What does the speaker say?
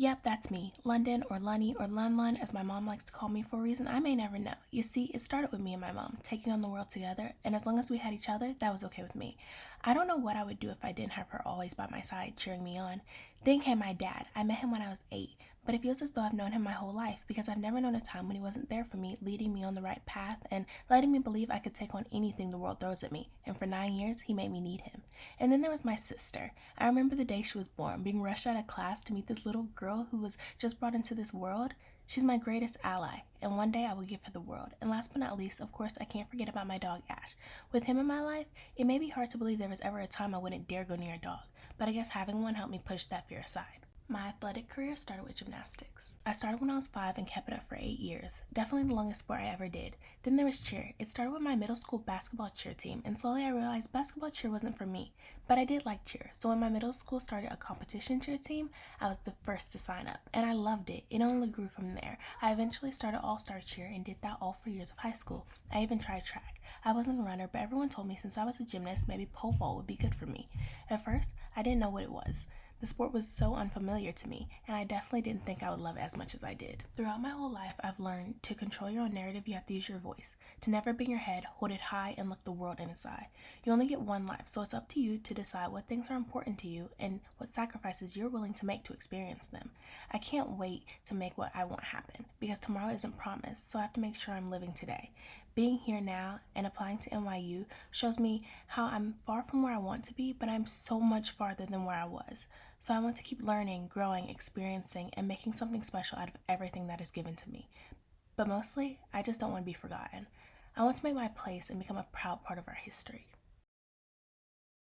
Yep, that's me. London or Lunny or Lun Lun, as my mom likes to call me for a reason I may never know. You see, it started with me and my mom, taking on the world together, and as long as we had each other, that was okay with me. I don't know what I would do if I didn't have her always by my side, cheering me on. Then came my dad. I met him when I was 8, but it feels as though I've known him my whole life because I've never known a time when he wasn't there for me, leading me on the right path and letting me believe I could take on anything the world throws at me. And for 9 years, he made me need him. And then there was my sister. I remember the day she was born, being rushed out of class to meet this little girl who was just brought into this world. She's my greatest ally, and one day I will give her the world. And last but not least, of course, I can't forget about my dog Ash. With him in my life, it may be hard to believe there was ever a time I wouldn't dare go near a dog, but I guess having one helped me push that fear aside. My athletic career started with gymnastics. I started when I was 5 and kept it up for 8 years, definitely the longest sport I ever did. Then there was cheer. It started with my middle school basketball cheer team, and slowly I realized basketball cheer wasn't for me. But I did like cheer, so when my middle school started a competition cheer team, I was the first to sign up, and I loved it. It only grew from there. I eventually started all-star cheer and did that all 4 years of high school. I even tried track. I wasn't a runner, but everyone told me since I was a gymnast, maybe pole vault would be good for me. At first, I didn't know what it was. The sport was so unfamiliar to me, and I definitely didn't think I would love it as much as I did. Throughout my whole life, I've learned to control your own narrative, you have to use your voice. To never bang your head, hold it high, and look the world in its eye. You only get one life, so it's up to you to decide what things are important to you and what sacrifices you're willing to make to experience them. I can't wait to make what I want happen, because tomorrow isn't promised, so I have to make sure I'm living today. Being here now and applying to NYU shows me how I'm far from where I want to be, but I'm so much farther than where I was. So I want to keep learning, growing, experiencing, and making something special out of everything that is given to me. But mostly, I just don't want to be forgotten. I want to make my place and become a proud part of our history.